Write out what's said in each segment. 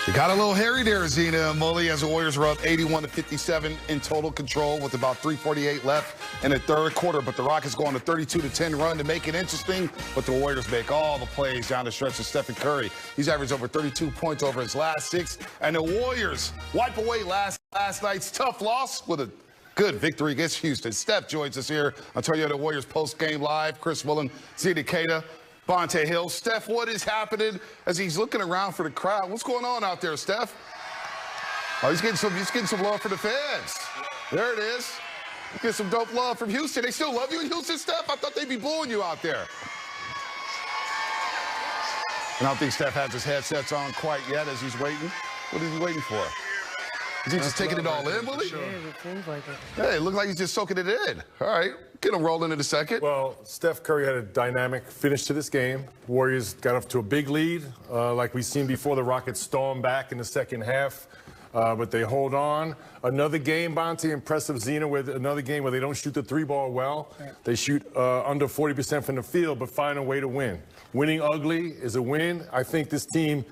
It got a little hairy there, Zena and Mully, as the Warriors were up 81-57 in total control with about 3:48 left in the third quarter. But the Rockets go on a 32-10 run to make it interesting. But the Warriors make all the plays down the stretch of Steph Curry. He's averaged over 32 points over his last 6. And the Warriors wipe away last night's tough loss with a good victory against Houston. Steph joins us here on Toyota Warriors post-game live. Chris Willen, Zena Queta, Bonte Hill. Steph, what is happening as he's looking around for the crowd? What's going on out there, Steph? Oh, he's getting some love for the fans. There it is. Get some dope love from Houston. They still love you in Houston, Steph? I thought they'd be booing you out there. And I don't think Steph has his headsets on quite yet as he's waiting. What is he waiting for? Is he just taking it all in, Willie? Sure. Yeah, it seems like it. Hey, it looks like he's just soaking it in. All right, get him rolling in a second. Well, Steph Curry had a dynamic finish to this game. Warriors got off to a big lead, like we've seen before. The Rockets stormed back in the second half, but they hold on. Another game, Bonte, impressive, Zena, with another game where they don't shoot the three ball well. Right. They shoot under 40% from the field, but find a way to win. Winning ugly is a win. I think this team,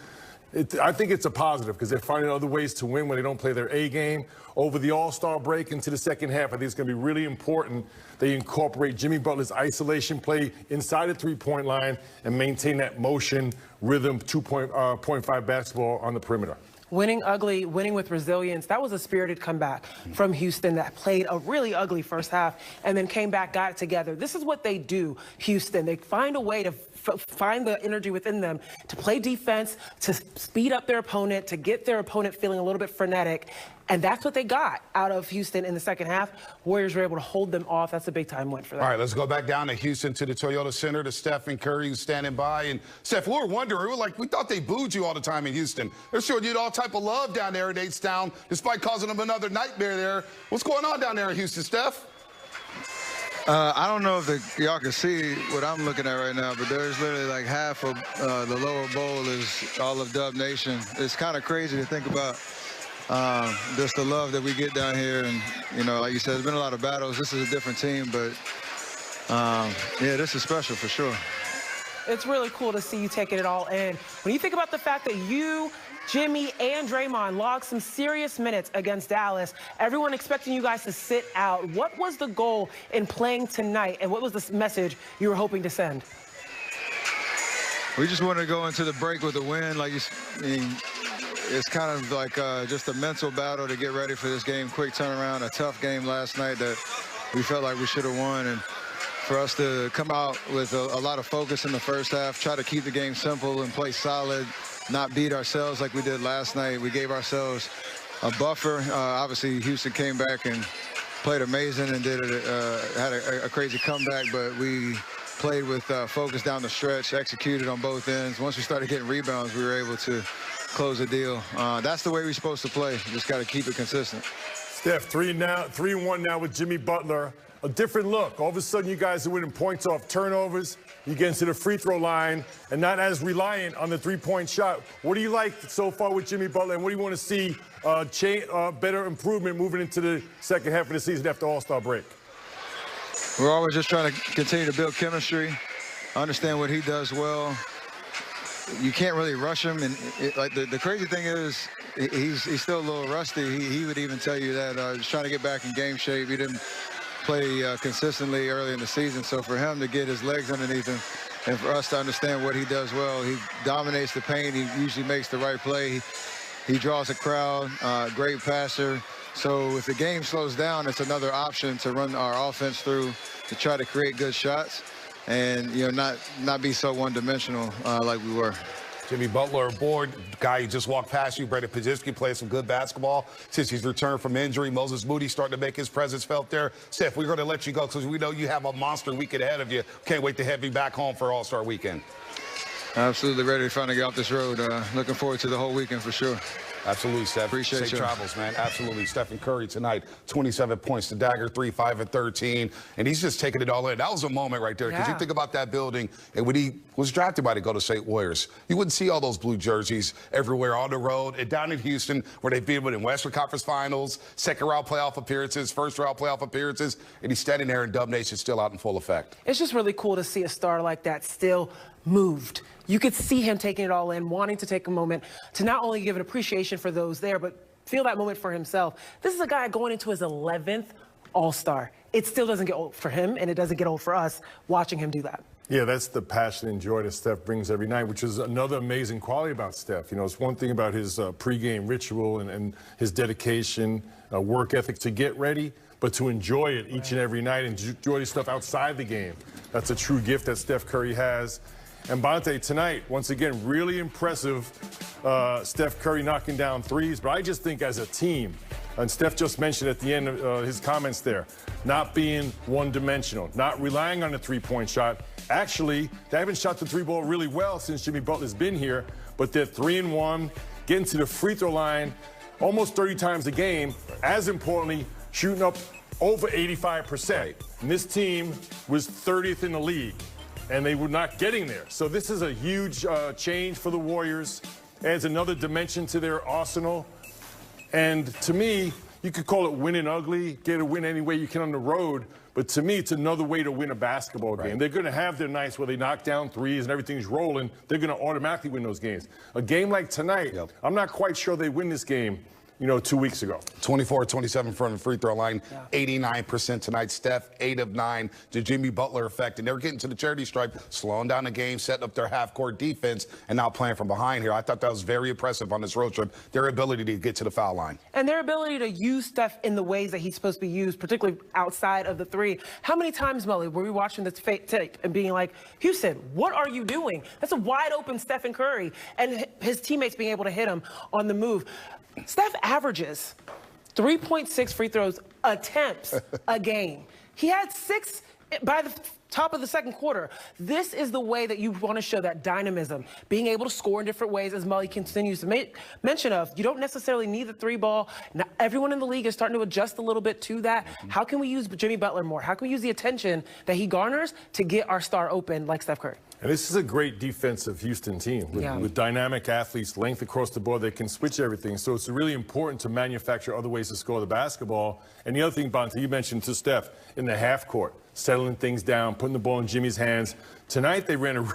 I think it's a positive because they're finding other ways to win when they don't play their A game. Over the All-Star break into the second half, I think it's going to be really important they incorporate Jimmy Butler's isolation play inside the three-point line and maintain that motion, rhythm, 2.5 basketball on the perimeter. Winning ugly, winning with resilience. That was a spirited comeback from Houston that played a really ugly first half and then came back, got it together. This is what they do, Houston. They find a way to find the energy within them to play defense, to speed up their opponent, to get their opponent feeling a little bit frenetic. And that's what they got out of Houston in the second half. Warriors were able to hold them off. That's a big-time win for them. All right, let's go back down to Houston to the Toyota Center to Steph and Curry who's standing by. And Steph, we were wondering, we thought they booed you all the time in Houston. They're showing you all type of love down there in H-Town, despite causing them another nightmare there. What's going on down there in Houston, Steph? I don't know if y'all can see what I'm looking at right now, but there's literally like half of the lower bowl is all of Dub Nation. It's kind of crazy to think about just the love that we get down here. And, you know, like you said, there's been a lot of battles. This is a different team, but, yeah, this is special for sure. It's really cool to see you taking it all in. When you think about the fact that you, Jimmy, and Draymond logged some serious minutes against Dallas, everyone expecting you guys to sit out. What was the goal in playing tonight, and what was the message you were hoping to send? We just wanted to go into the break with a win. Like it's kind of like just a mental battle to get ready for this game. Quick turnaround, a tough game last night that we felt like we should have won. And for us to come out with a lot of focus in the first half, try to keep the game simple and play solid, not beat ourselves like we did last night. We gave ourselves a buffer. Obviously, Houston came back and played amazing and had a crazy comeback, but we played with focus down the stretch, executed on both ends. Once we started getting rebounds, we were able to close the deal. That's the way we're supposed to play. Just got to keep it consistent. Steph, 3-1 now with Jimmy Butler. A different look. All of a sudden, you guys are winning points off turnovers. You get into the free throw line and not as reliant on the three-point shot. What do you like so far with Jimmy Butler, and what do you want to see better improvement moving into the second half of the season after All-Star break? We're always just trying to continue to build chemistry, understand what he does well. You can't really rush him, and the crazy thing is he's still a little rusty. He would even tell you that he's trying to get back in game shape. He didn't play consistently early in the season, so for him to get his legs underneath him and for us to understand what he does well, he dominates the paint. He usually makes the right play. He draws a crowd, great passer. So if the game slows down, it's another option to run our offense through to try to create good shots and, you know, not be so one-dimensional like we were. Jimmy Butler aboard, guy who just walked past you. Brandon Pajitsky played some good basketball since he's returned from injury. Moses Moody starting to make his presence felt there. Steph, we're going to let you go because we know you have a monster weekend ahead of you. Can't wait to have you back home for All-Star Weekend. Absolutely ready to finally get off this road. Looking forward to the whole weekend for sure. Absolutely, Steph. Appreciate Safe you. travels, man. Absolutely. Stephen Curry tonight, 27 points to dagger, 3, 5, and 13. And he's just taking it all in. That was a moment right there. Because you think about that building, and when he was drafted by the Golden State Warriors, you wouldn't see all those blue jerseys everywhere on the road. And down in Houston, where they've been in Western Conference Finals, second-round playoff appearances, first-round playoff appearances, and he's standing there in Dub Nation still out in full effect. It's just really cool to see a star like that still moved. You could see him taking it all in, wanting to take a moment to not only give an appreciation for those there, but feel that moment for himself. This is a guy going into his 11th All-Star. It still doesn't get old for him, and it doesn't get old for us watching him do that. Yeah, that's the passion and joy that Steph brings every night, which is another amazing quality about Steph. You know, it's one thing about his pregame ritual and his dedication, work ethic to get ready, but to enjoy it each and every night and enjoy the stuff outside the game. That's a true gift that Steph Curry has. And Bonte, tonight, once again, really impressive. Steph Curry knocking down threes, but I just think as a team, and Steph just mentioned at the end of his comments there, not being one-dimensional, not relying on the three-point shot. Actually, they haven't shot the three ball really well since Jimmy Butler's been here, but they're 3-1, getting to the free throw line almost 30 times a game. As importantly, shooting up over 85%. Right. And this team was 30th in the league, and they were not getting there. So this is a huge change for the Warriors. Adds another dimension to their arsenal. And to me, you could call it winning ugly, get a win any way you can on the road. But to me, it's another way to win a basketball game. They're going to have their nights where they knock down threes and everything's rolling. They're going to automatically win those games. A game like tonight, I'm not quite sure they win this game, 2 weeks ago. 24-27 from the free throw line, 89% tonight. Steph, 8 of 9. The Jimmy Butler effect. And they're getting to the charity stripe, slowing down the game, setting up their half-court defense, and now playing from behind here. I thought that was very impressive on this road trip, their ability to get to the foul line. And their ability to use Steph in the ways that he's supposed to be used, particularly outside of the three. How many times, Mully, were we watching this tape and being like, Houston, what are you doing? That's a wide-open Stephen Curry, and his teammates being able to hit him on the move. Steph averages 3.6 free throws attempts a game. He had 6 by the top of the second quarter. This is the way that you want to show that dynamism, being able to score in different ways, as Mully continues to make mention of. You don't necessarily need the three ball. Now, everyone in the league is starting to adjust a little bit to that. How can we use Jimmy Butler more? How can we use the attention that he garners to get our star open like Steph Curry? And this is a great defensive Houston team with dynamic athletes, length across the board. They can switch everything. So it's really important to manufacture other ways to score the basketball. And the other thing, Bonte, you mentioned to Steph, in the half court, settling things down, putting the ball in Jimmy's hands. Tonight, they ran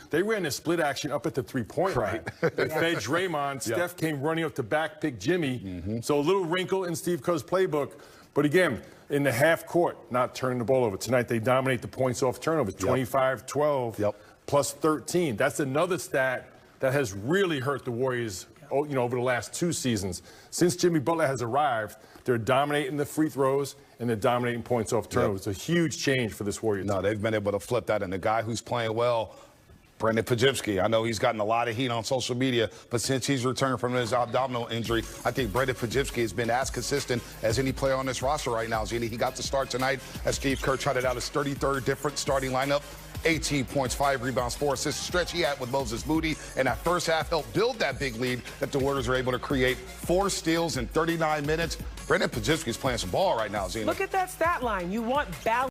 they ran a split action up at the three-point line. They fed Draymond. Steph came running up to back pick Jimmy. So a little wrinkle in Steve Kerr's playbook. But again, in the half court, not turning the ball over. Tonight, they dominate the points off turnovers, 25-12. Plus 13. That's another stat that has really hurt the Warriors, over the last 2 seasons. Since Jimmy Butler has arrived, they're dominating the free throws and they're dominating points off turnovers. It's a huge change for this Warriors team. They've been able to flip that. And the guy who's playing well, Brendan Pajimski. I know he's gotten a lot of heat on social media, but since he's returned from his abdominal injury, I think Brendan Pajimski has been as consistent as any player on this roster right now. He got to start tonight as Steve Kerr tried it out his 33rd different starting lineup. 18 points, 5 rebounds, 4 assists. Stretch he had with Moses Moody, and that first half helped build that big lead that the Warriors were able to create. 4 steals in 39 minutes. Brendan Pajimski's playing some ball right now, Zena. Look at that stat line. You want balance.